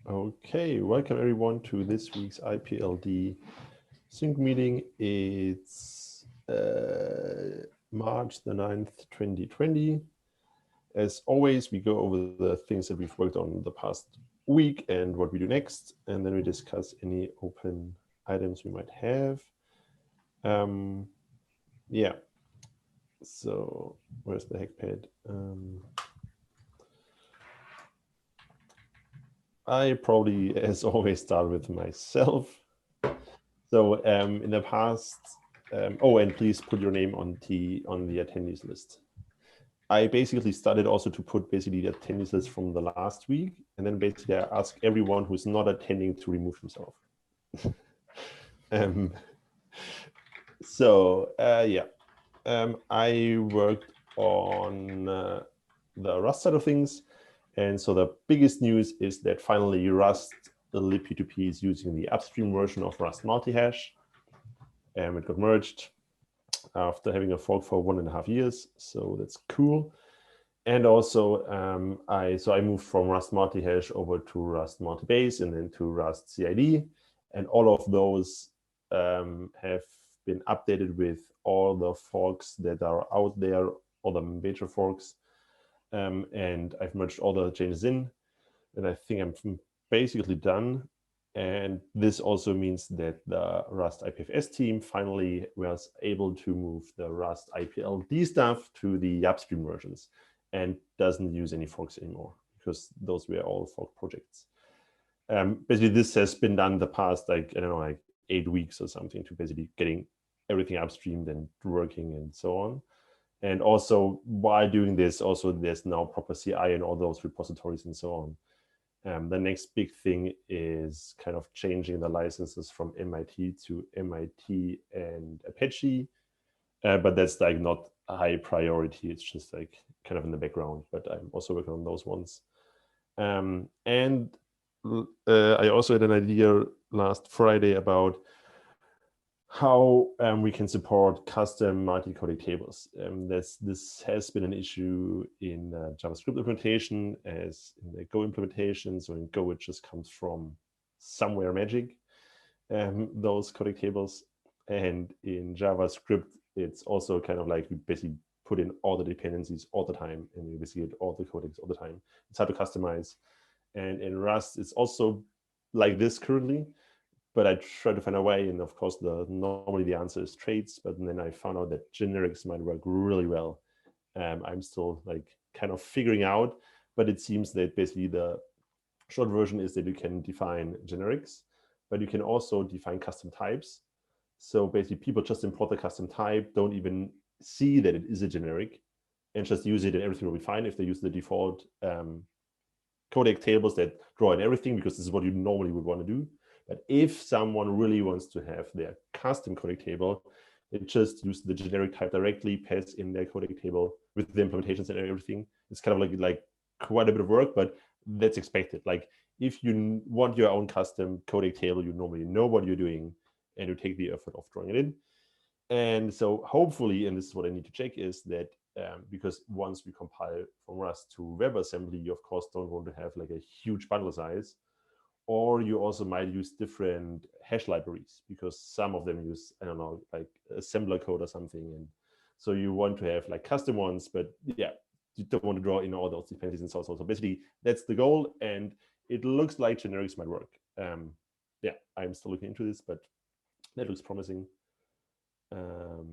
Okay, welcome everyone to this week's IPLD sync meeting. It's March the 9th, 2020. As always, we go over the things that we've worked on the past week and what we do next, and then we discuss any open items we might have. Yeah, so where's the hackpad? I probably, as always, start with myself. So in the past, oh, and please put your name on the attendees list. I basically started also to put basically the attendees list from the last week, and then basically I ask everyone who's not attending to remove himself. I worked on the Rust side of things. And so the biggest news is that finally Rust, the libp2p, is using the upstream version of Rust multi-hash. It got merged after having a fork for 1.5 years. So that's cool. And also I moved from Rust multi-hash over to Rust multi-base and then to Rust CID. And all of those have been updated with all the forks that are out there, all the major forks. And I've merged all the changes in, and I think I'm basically done. And this also means that the Rust IPFS team finally was able to move the Rust IPLD stuff to the upstream versions and doesn't use any forks anymore because those were all fork projects. Basically, this has been done the past, like, I don't know, like 8 weeks or something to basically getting everything upstreamed and working and so on. And also, while doing this, also there's now proper CI in all those repositories and so on. The next big thing is kind of changing the licenses from MIT to MIT and Apache. But that's like not a high priority. It's just like kind of in the background, but I'm also working on those ones. And I also had an idea last Friday about how we can support custom multi-codec tables. This has been an issue in JavaScript implementation as in the Go implementation. So in Go, it just comes from somewhere magic, those codec tables. And in JavaScript, it's also kind of like we basically put in all the dependencies all the time, and you basically get all the codecs all the time. It's hard to customize. And in Rust, it's also like this currently. But I try to find a way, and of course, normally the answer is traits. But then I found out that generics might work really well. I'm still like kind of figuring out, but it seems that basically the short version is that you can define generics, but you can also define custom types. So basically, people just import the custom type, don't even see that it is a generic, and just use it, and everything will be fine if they use the default codec tables that draw in everything, because this is what you normally would want to do. But if someone really wants to have their custom codec table, they just use the generic type directly, pass in their codec table with the implementations and everything. It's kind of like quite a bit of work, but that's expected. Like if you want your own custom codec table, you normally know what you're doing and you take the effort of drawing it in. And so hopefully, and this is what I need to check, is that because once we compile from Rust to WebAssembly, you of course don't want to have like a huge bundle size. Or you also might use different hash libraries because some of them use, I don't know, like assembler code or something. And so you want to have like custom ones, but yeah, you don't want to draw in all those dependencies and so on. So basically that's the goal. And it looks like generics might work. Yeah, I'm still looking into this, but that looks promising.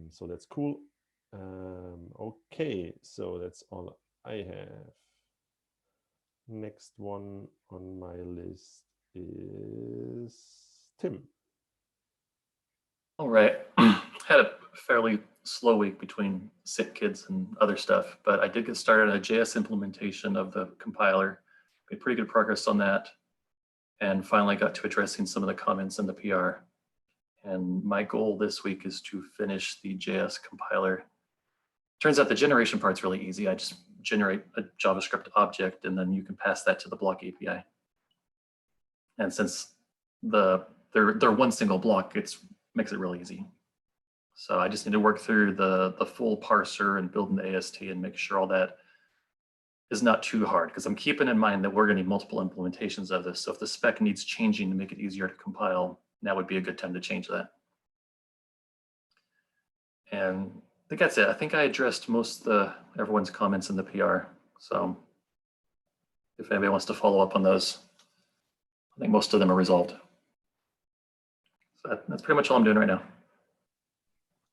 So that's cool. Okay, so that's all I have. Next one on my list is Tim. All right. Had a fairly slow week between sick kids and other stuff, but I did get started on a JS implementation of the compiler. Made pretty good progress on that, and finally got to addressing some of the comments in the PR. And my goal this week is to finish the JS compiler. Turns out the generation part's really easy. I just generate a JavaScript object, and then you can pass that to the block API. And since they're one single block, it makes it really easy. So I just need to work through the full parser and build an AST and make sure all that is not too hard, because I'm keeping in mind that we're going to need multiple implementations of this. So if the spec needs changing to make it easier to compile, now would be a good time to change that. And I think that's it. I think I addressed most of everyone's comments in the PR. So if anybody wants to follow up on those, I think most of them are resolved. So that's pretty much all I'm doing right now.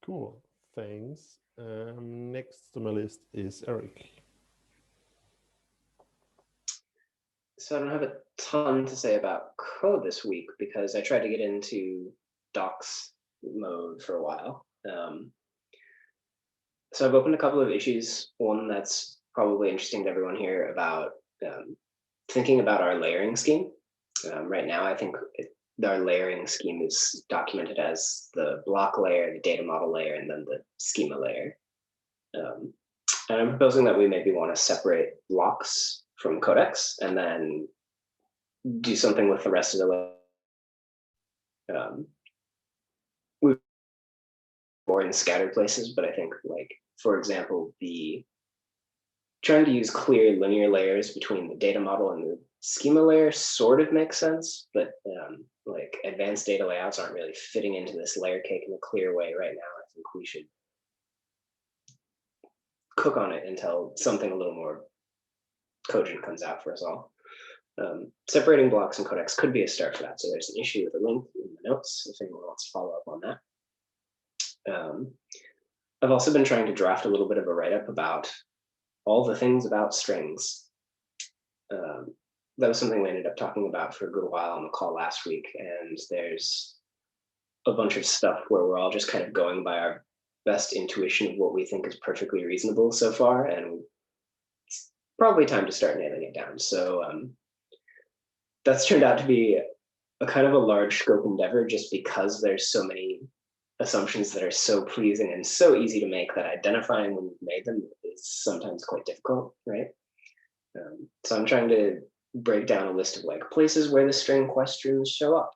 Cool, thanks. Next on my list is Eric. So I don't have a ton to say about code this week because I tried to get into docs mode for a while. So I've opened a couple of issues. One that's probably interesting to everyone here about thinking about our layering scheme. Right now, I think our layering scheme is documented as the block layer, the data model layer, and then the schema layer. And I'm proposing that we maybe want to separate blocks from codecs and then do something with the rest of the layer. We've more in scattered places, but I think, like, for example, trying to use clear linear layers between the data model and the schema layer sort of makes sense, but like advanced data layouts aren't really fitting into this layer cake in a clear way right now. I think we should cook on it until something a little more cogent comes out for us all. Separating blocks and codecs could be a start for that. So there's an issue with a link in the notes if anyone wants to follow up on that. I've also been trying to draft a little bit of a write-up about all the things about strings. That was something we ended up talking about for a good while on the call last week. And there's a bunch of stuff where we're all just kind of going by our best intuition of what we think is perfectly reasonable so far. And it's probably time to start nailing it down. So that's turned out to be a kind of a large scope endeavor just because there's so many assumptions that are so pleasing and so easy to make that identifying when you've made them is sometimes quite difficult, right? So I'm trying to break down a list of like places where the string questions show up,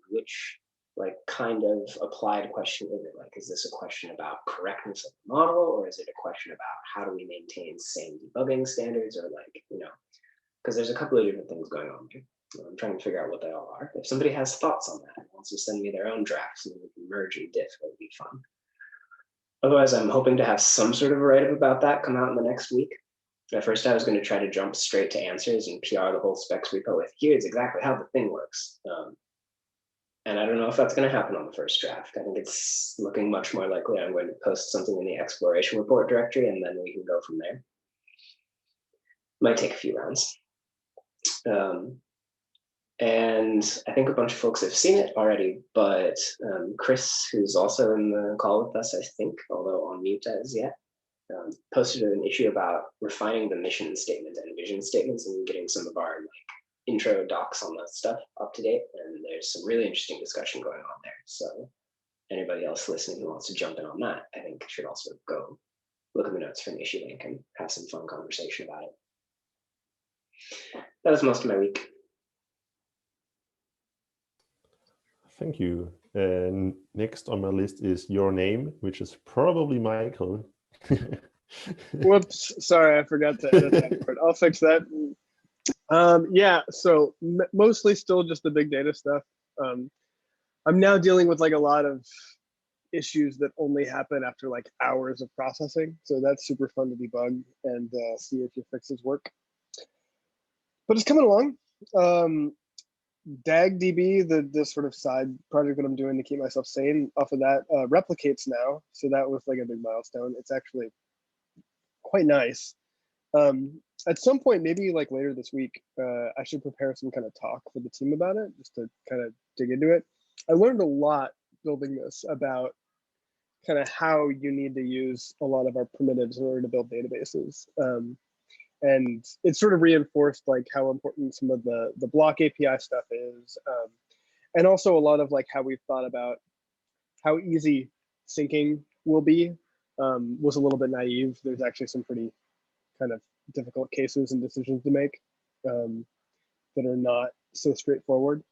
which like kind of applied question is it? Like, is this a question about correctness of the model, or is it a question about how do we maintain same debugging standards, or like, you know, because there's a couple of different things going on here. I'm trying to figure out what they all are. If somebody has thoughts on that, wants to send me their own drafts and we can merge and diff, that would be fun. Otherwise, I'm hoping to have some sort of a write-up about that come out in the next week. At first, I was going to try to jump straight to answers and PR the whole specs repo with here's exactly how the thing works. And I don't know if that's going to happen on the first draft. I think it's looking much more likely I'm going to post something in the exploration report directory and then we can go from there. Might take a few rounds. And I think a bunch of folks have seen it already, but Chris, who's also in the call with us, I think, although on mute as yet, posted an issue about refining the mission statement and vision statements and getting some of our like intro docs on that stuff up to date. And there's some really interesting discussion going on there. So anybody else listening who wants to jump in on that, I think should also go look at the notes from the issue link and have some fun conversation about it. That was most of my week. Thank you. And next on my list is your name, which is probably Michael. Whoops, sorry, I forgot to edit that part. I'll fix that. Yeah, so mostly still just the big data stuff. I'm now dealing with like a lot of issues that only happen after like hours of processing. So that's super fun to debug and see if your fixes work. But it's coming along. DagDB, the sort of side project that I'm doing to keep myself sane off of that, replicates now. So that was like a big milestone. It's actually quite nice. At some point, maybe like later this week, I should prepare some kind of talk for the team about it, just to kind of dig into it. I learned a lot building this about kind of how you need to use a lot of our primitives in order to build databases. And it sort of reinforced like how important some of the block API stuff is. And also a lot of like how we've thought about how easy syncing will be was a little bit naive. There's actually some pretty kind of difficult cases and decisions to make that are not so straightforward.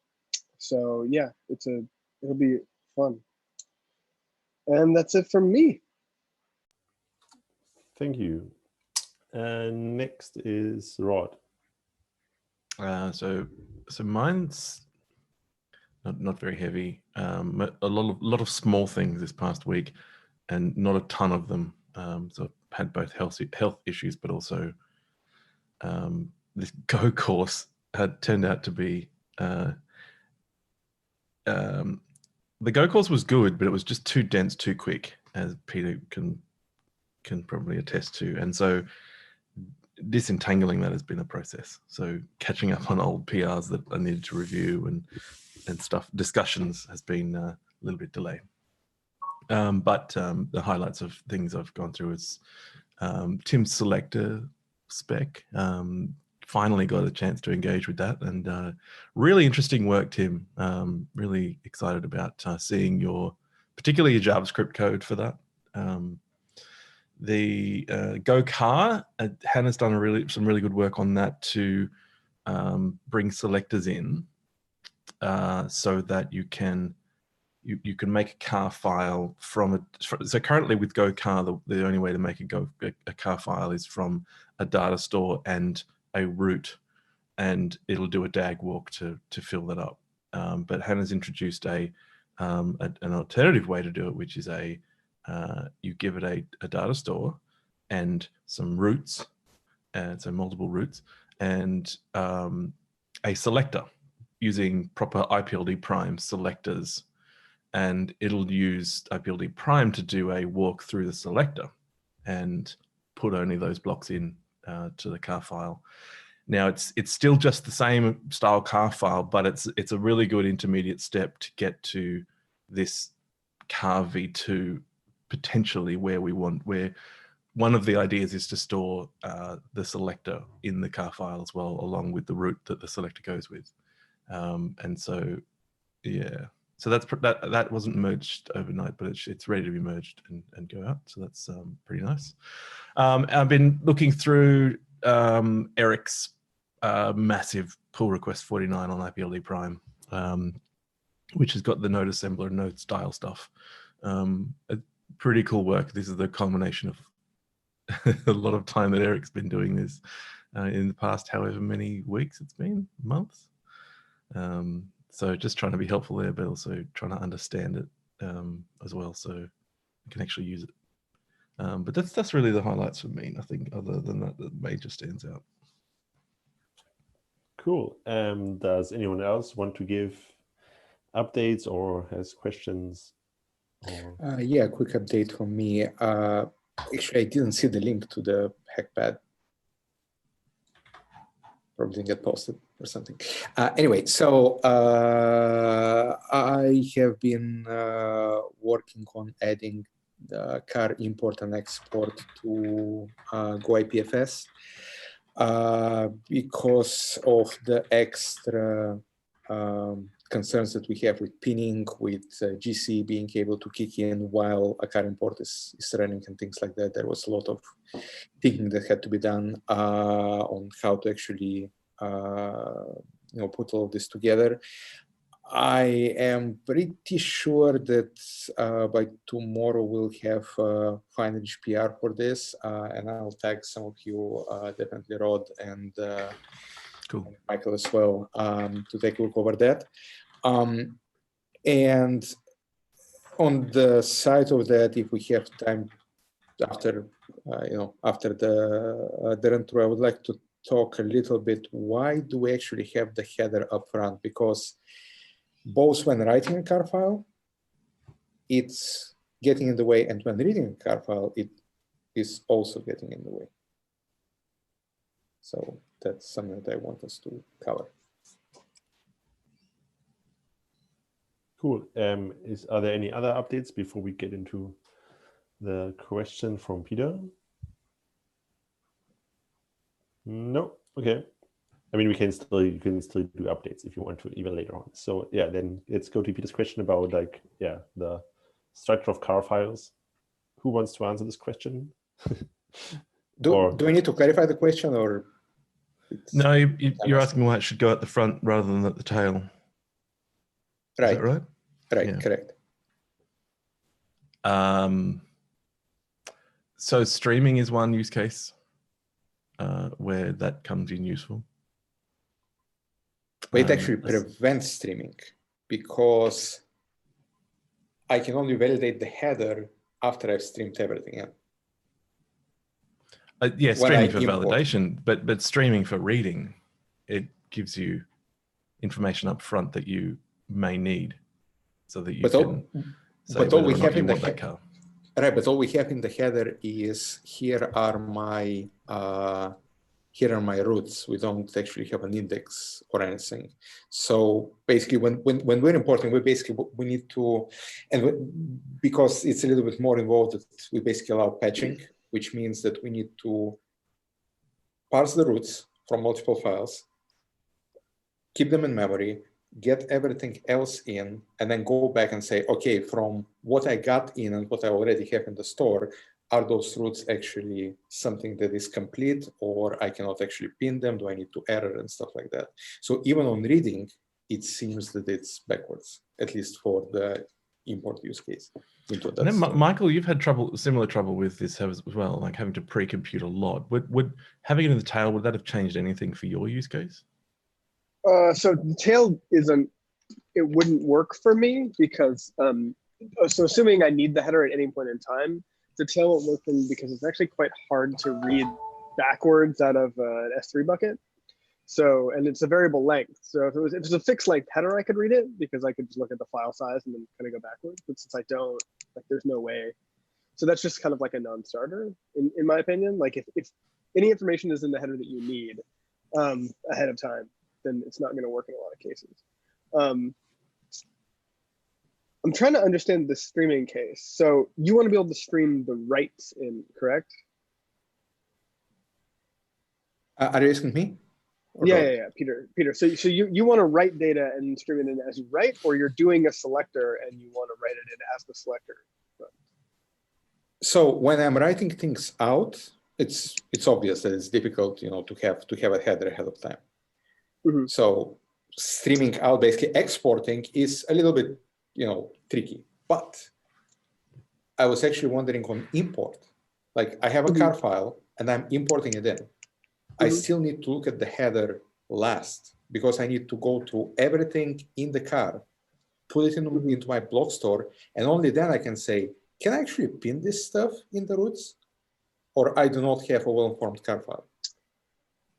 So yeah, it'll be fun. And that's it from me. Thank you. And next is Rod. So mine's not very heavy. A lot of small things this past week, and not a ton of them. So I've had both health issues, but also this Go course had turned out to be the Go course was good, but it was just too dense, too quick, as Peter can probably attest to. And so disentangling that has been a process. So catching up on old PRs that I needed to review and stuff, discussions has been a little bit delayed. But the highlights of things I've gone through is Tim's selector spec. Finally got a chance to engage with that, and really interesting work, Tim. Really excited about seeing particularly your JavaScript code for that. The Go car, Hannah's done some really good work on that to bring selectors in so that you can make a car file so currently with Go car, the only way to make a car file is from a data store and a root, and it'll do a DAG walk to fill that up. But Hannah's introduced an alternative way to do it, which is you give it a data store and some roots, and so multiple roots, and a selector using proper IPLD prime selectors, and it'll use IPLD prime to do a walk through the selector and put only those blocks in to the car file. Now it's still just the same style car file, but it's a really good intermediate step to get to this car v2 potentially where one of the ideas is to store the selector in the car file as well, along with the root that the selector goes with. And so, yeah. So that wasn't merged overnight, but it's ready to be merged and go out. So that's pretty nice. I've been looking through Eric's massive pull request 49 on IPLD Prime, which has got the node assembler and node style stuff. Pretty cool work. This is the culmination of a lot of time that Eric's been doing this in the past, however many weeks it's been, months. So just trying to be helpful there, but also trying to understand it as well, so you can actually use it. But that's really the highlights for me. Nothing other than that major stands out. Cool. Does anyone else want to give updates or has questions? Yeah, quick update from me. Actually, I didn't see the link to the hackpad. Probably didn't get posted or something. Anyway, so I have been working on adding the car import and export to Go IPFS because of the extra concerns that we have with pinning, with GC being able to kick in while a car import is running and things like that. There was a lot of thinking that had to be done on how to actually put all of this together. I am pretty sure that by tomorrow we'll have final HPR for this, and I'll tag some of you, definitely Rod and Cool. and Michael as well, to take a look over that. And on the side of that, if we have time after after the run through, I would like to talk a little bit why do we actually have the header up front, because both when writing a car file, it's getting in the way, and when reading a car file, it is also getting in the way. So that's something that I want us to cover. Cool. Are there any other updates before we get into the question from Peter? No. Okay. I mean, you can still do updates if you want to, even later on. So yeah, then let's go to Peter's question about the structure of car files. Who wants to answer this question? Do I need to clarify the question, or? No, you're asking why it should go at the front rather than at the tail. Right. Is that right? Right, Yeah. correct. So streaming is one use case. where that comes in useful. But it actually prevents streaming because I can only validate the header after I've streamed everything in. Yeah, streaming for validation, but streaming for reading, it gives you information up front that you may need, so that you can say whether or not you want that car. Right, but all we have in the header is here are my routes. We don't actually have an index or anything. So basically, when we're importing, we need to, and because it's a little bit more involved, we basically allow patching, which means that we need to parse the routes from multiple files, keep them in memory, get everything else in, and then go back and say, okay, from what I got in and what I already have in the store, are those routes actually something that is complete, or I cannot actually pin them? Do I need to error and stuff like that? So even on reading, it seems that it's backwards, at least for the import use case. And then, Michael, you've had similar trouble with this as well, like having to pre-compute a lot. Would having it in the tail, would that have changed anything for your use case? So the tail it wouldn't work for me because, so assuming I need the header at any point in time, the tail won't work for me because it's actually quite hard to read backwards out of an S3 bucket. So, and it's a variable length. So if it was a fixed length header, I could read it because I could just look at the file size and then kind of go backwards. But since I don't, like, there's no way. So that's just kind of like a non-starter, in my opinion. Like if any information is in the header that you need ahead of time, then it's not going to work in a lot of cases. I'm trying to understand the streaming case. So you want to be able to stream the writes in, correct? Are you asking me? Yeah, Peter. So you want to write data and stream it in as you write, or you're doing a selector and you want to write it in as the selector? So when I'm writing things out, it's obvious that it's difficult, to have a header ahead of time. Mm-hmm. So streaming out, basically exporting, is a little bit, tricky. But I was actually wondering on import. Like I have a car file and I'm importing it in. I still need to look at the header last because I need to go through everything in the car, put it into my block store, and only then I can say, can I actually pin this stuff in the routes? Or I do not have a well-informed car file.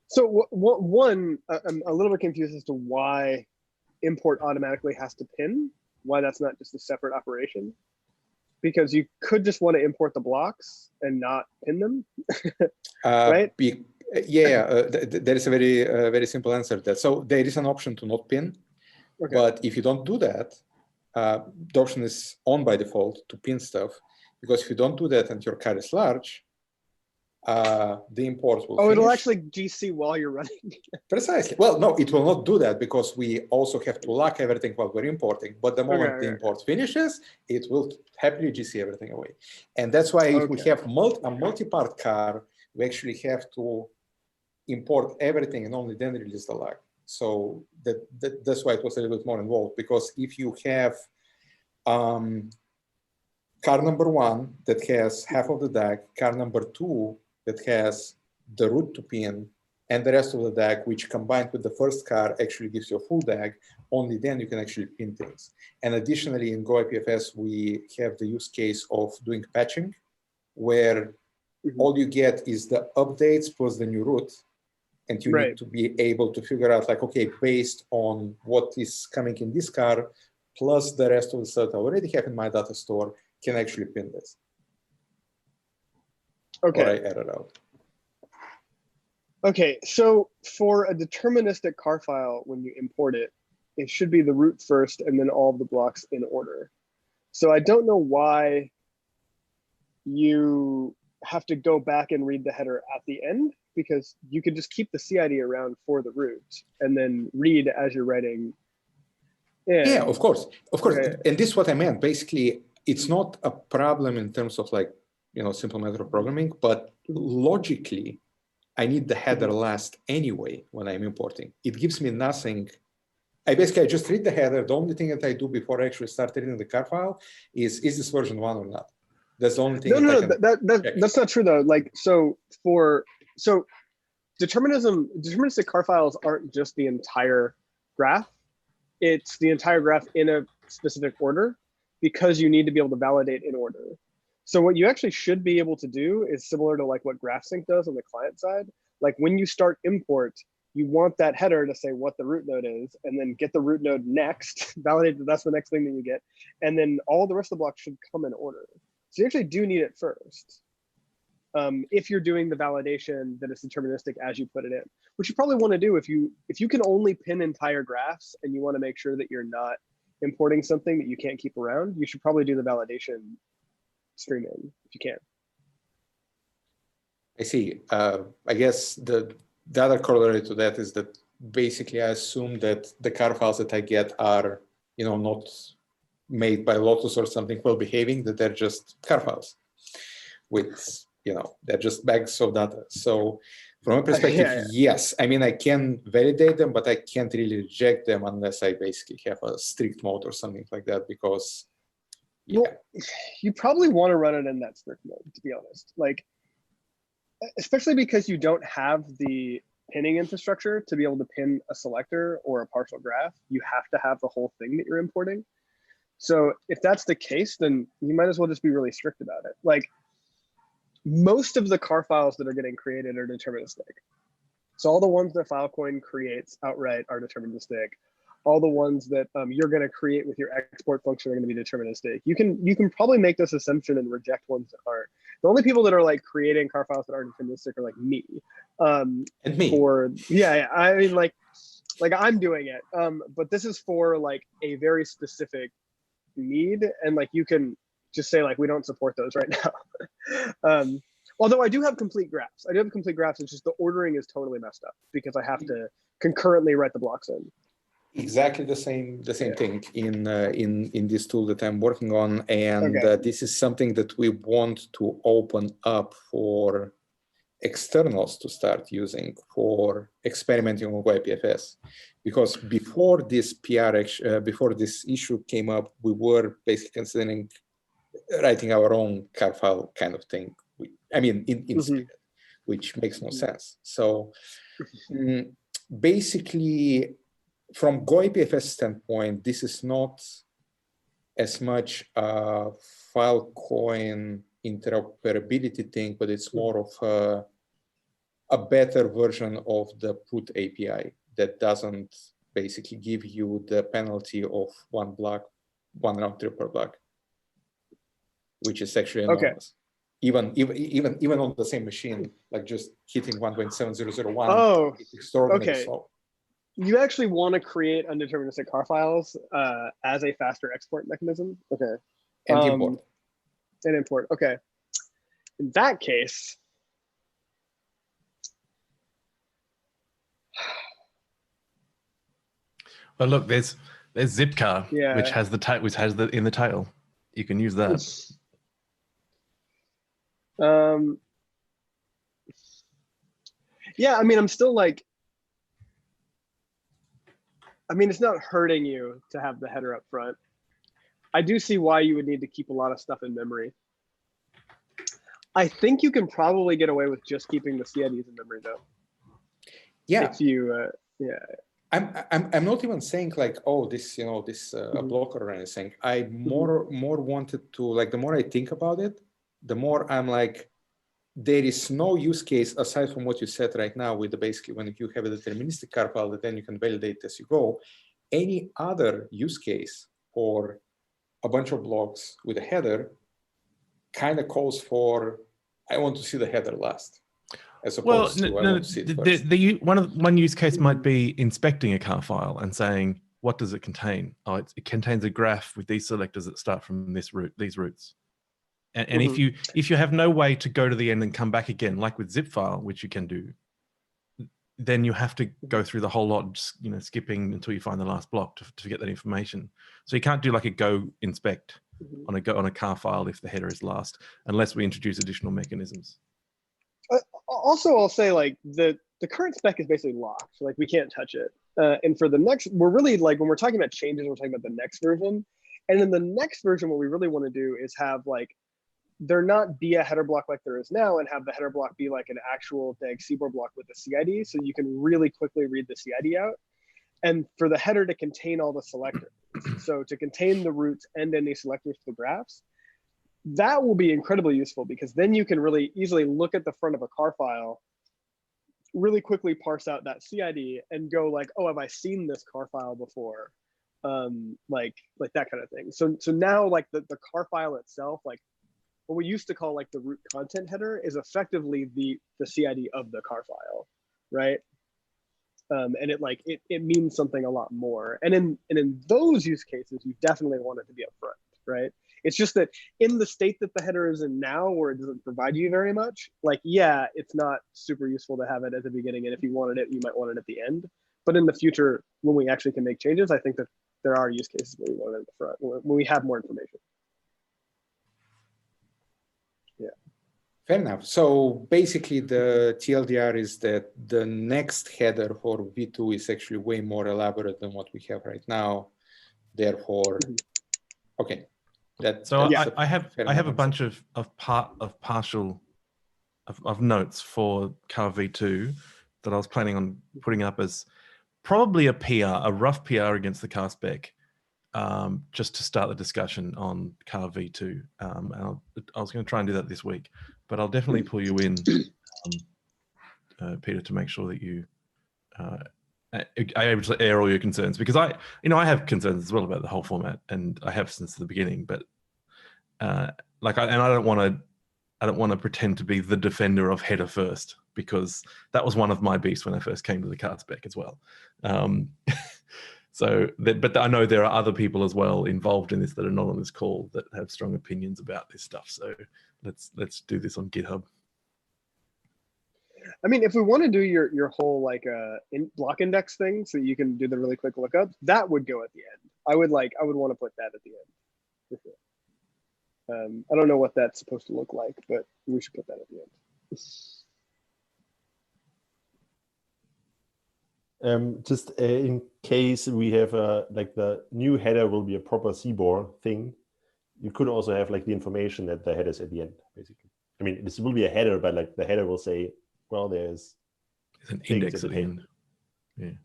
So one, I'm a little bit confused as to why import automatically has to pin, why that's not just a separate operation. Because you could just want to import the blocks and not pin them, right? There is a very simple answer to that. So there is an option to not pin, but if you don't do that, the option is on by default to pin stuff, because if you don't do that and your car is large, the import will finish. It'll actually GC while you're running. Precisely. Well, no, it will not do that because we also have to lock everything while we're importing. But the moment the import finishes, it will happily GC everything away. And that's why if we have a multi-part car, we actually have to import everything and only then release the lock. So that's why it was a little bit more involved, because if you have car number 1 that has half of the DAG, car number 2 that has the route to pin, and the rest of the DAG, which combined with the first car actually gives you a full DAG, only then you can actually pin things. And additionally, in Go IPFS, we have the use case of doing patching, where all you get is the updates plus the new route, and you need to be able to figure out, like, okay, based on what is coming in this car, plus the rest of the stuff I already have in my data store, can actually pin this. Or I error out. Okay, so for a deterministic car file, when you import it, it should be the root first and then all of the blocks in order. So I don't know why you have to go back and read the header at the end, because you could just keep the CID around for the root and then read as you're writing. Yeah, of course. And this is what I meant. Basically, it's not a problem in terms of, like, simple matter of programming, but logically, I need the header last anyway when I'm importing. It gives me nothing. I just read the header. The only thing that I do before I actually start reading the car file is this version 1 or not? That's the only thing. That's not true though. Like, so deterministic car files aren't just the entire graph. It's the entire graph in a specific order because you need to be able to validate in order. So what you actually should be able to do is similar to like what GraphSync does on the client side. Like when you start import, you want that header to say what the root node is, and then get the root node next, validate that that's the next thing that you get. And then all the rest of the blocks should come in order. So you actually do need it first. If you're doing the validation that is deterministic as you put it in, which you probably want to do if you can only pin entire graphs and you want to make sure that you're not importing something that you can't keep around, you should probably do the validation stream in if you can. I see. I guess the other corollary to that is that basically I assume that the car files that I get are, not made by Lotus or something well behaving, that they're just car files with, they're just bags of data. So from a perspective, yes, I mean, I can validate them, but I can't really reject them unless I basically have a strict mode or something like that, because well, you probably want to run it in that strict mode, to be honest. Like, especially because you don't have the pinning infrastructure to be able to pin a selector or a partial graph. You have to have the whole thing that you're importing. So if that's the case, then you might as well just be really strict about it. Like, most of the car files that are getting created are deterministic. So all the ones that Filecoin creates outright are deterministic. All the ones that you're going to create with your export function are going to be deterministic. You can probably make this assumption and reject ones that aren't. The only people that are like creating car files that aren't deterministic are like me. And me. I mean, like I'm doing it. But this is for like a very specific need, and like you can just say like we don't support those right now. Although I do have complete graphs. I do have complete graphs. It's just the ordering is totally messed up because I have to concurrently write the blocks in. Exactly the same thing in this tool that I'm working on, and this is something that we want to open up for externals to start using for experimenting with IPFS, because before this before this issue came up, we were basically considering writing our own car file kind of thing. I mean, in spirit, which makes no sense. So basically, from GoIPFS standpoint, this is not as much a Filecoin interoperability thing, but it's more of a better version of the put API that doesn't basically give you the penalty of one round trip per block, which is actually enormous. Even on the same machine, like just hitting 1.7001. Oh, it's extraordinarily slow. You actually want to create undeterministic car files as a faster export mechanism? Okay. And import. And import, okay. In that case, well, look, there's Zipcar, which has the in the tail. You can use that. Yeah, I mean, I'm still like, I mean, it's not hurting you to have the header up front. I do see why you would need to keep a lot of stuff in memory. I think you can probably get away with just keeping the CIDs in memory though. Yeah. If you, I'm not even saying like, oh, this, a blocker or anything. I more wanted to, like, the more I think about it, the more I'm like, there is no use case aside from what you said right now with basically when you have a deterministic car file that then you can validate as you go. Any other use case for a bunch of blocks with a header kind of calls for, I want to see the header last, as opposed to I want to see it first. One use case might be inspecting a car file and saying, what does it contain? Oh, it contains a graph with these selectors that start from these roots. And if you have no way to go to the end and come back again, like with zip file, which you can do, then you have to go through the whole lot, skipping until you find the last block to get that information. So you can't do like a go inspect on a car file if the header is last, unless we introduce additional mechanisms. Also, I'll say like the current spec is basically locked, so like we can't touch it. And for the next, we're really like when we're talking about changes, we're talking about the next version. And in the next version, what we really want to do is have like there not be a header block like there is now, and have the header block be like an actual DAG CBOR block with the CID, so you can really quickly read the CID out. And for the header to contain all the selectors, so to contain the roots and any selectors for the graphs, that will be incredibly useful, because then you can really easily look at the front of a car file, really quickly parse out that CID and go like, oh, have I seen this car file before? Like that kind of thing. So now like the car file itself, like what we used to call like the root content header, is effectively the CID of the car file, right? And it means something a lot more. And in those use cases, you definitely want it to be upfront, right? It's just that in the state that the header is in now, where it doesn't provide you very much, like, yeah, it's not super useful to have it at the beginning. And if you wanted it, you might want it at the end. But in the future, when we actually can make changes, I think that there are use cases where we want it at the front, when we have more information. Yeah. Fair enough. So basically the TLDR is that the next header for V2 is actually way more elaborate than what we have right now. Therefore, okay. So yeah. I have a bunch of notes for car V2 that I was planning on putting up as probably a PR, a rough PR against the car spec, just to start the discussion on car V2. And I was going to try and do that this week, but I'll definitely pull you in, Peter, to make sure that you are able to air all your concerns, because I have concerns as well about the whole format, and I have since the beginning. But I don't want to pretend to be the defender of header first, because that was one of my beasts when I first came to the card spec as well. But I know there are other people as well involved in this that are not on this call that have strong opinions about this stuff. So let's do this on GitHub. I mean, if we want to do your whole like block index thing, so you can do the really quick lookup, that would go at the end. I would want to put that at the end. For sure. I don't know what that's supposed to look like, but we should put that at the end. Just in case we have like the new header will be a proper CBOR thing, you could also have like the information that the header is at the end, basically. I mean, this will be a header, but like the header will say, well, there's an index at the end. Yeah.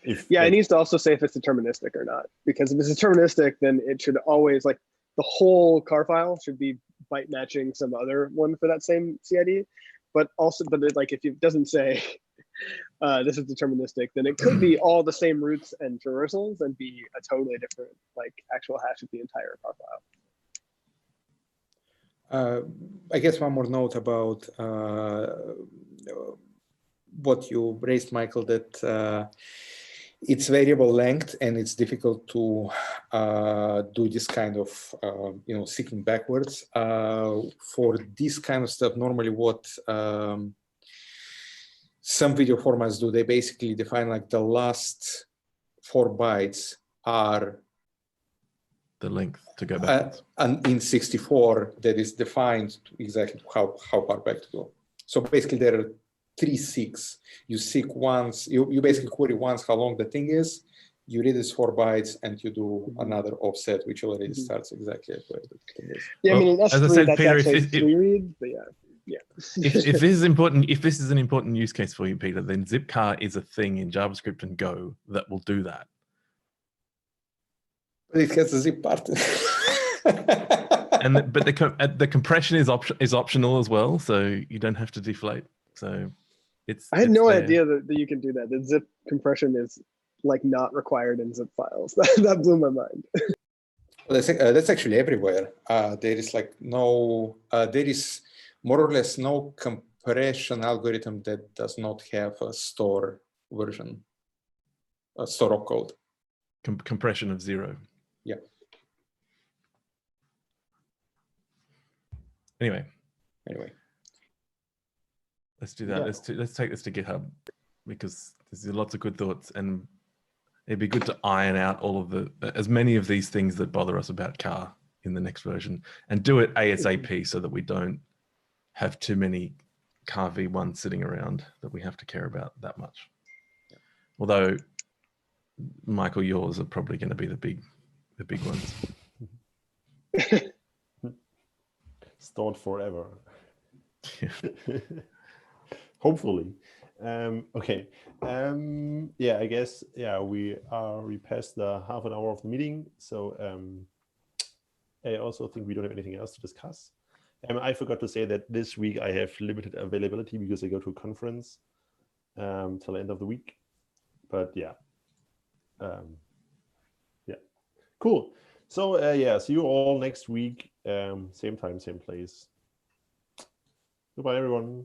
It needs to also say if it's deterministic or not, because if it's deterministic, then it should always, like, the whole car file should be byte matching some other one for that same CID. But if it doesn't say this is deterministic, then it could be all the same roots and traversals and be a totally different like actual hash of the entire car file. I guess one more note about what you raised, Michael, that it's variable length and it's difficult to do this kind of seeking backwards. For this kind of stuff, normally what some video formats do, they basically define like the last 4 bytes are the length to go backwards. And in 64, that is defined exactly how far back to go. So basically there are 3 seeks. You seek once, you basically query once how long the thing is, you read this 4 bytes, and you do another offset, which already starts exactly at where the thing is. Yeah, well, I mean, that's as I said, Peter, if 3 read, but yeah. if this is important, if this is an important use case for you, Peter, then Zipcar is a thing in JavaScript and Go that will do that. But it has a zip part. But the compression is optional as well, so you don't have to deflate. So I had no idea that you can do that. The zip compression is like not required in zip files. That blew my mind. Well, that's actually everywhere. There is like no, there is more or less no compression algorithm that does not have a store version, a store opcode. Compression of 0. Yeah. Anyway, let's do that. Yeah. Let's take this to GitHub, because there's lots of good thoughts, and it'd be good to iron out all of as many of these things that bother us about car in the next version, and do it ASAP so that we don't have too many car V1 sitting around that we have to care about that much. Yeah. Although, Michael, yours are probably going to be the big ones. stored forever. Hopefully. Okay. Yeah, I guess, yeah, we passed the half an hour of the meeting. So I also think we don't have anything else to discuss. I forgot to say that this week I have limited availability because I go to a conference till the end of the week. But yeah. Yeah. Cool. So yeah, see you all next week. Same time, same place. Goodbye, everyone.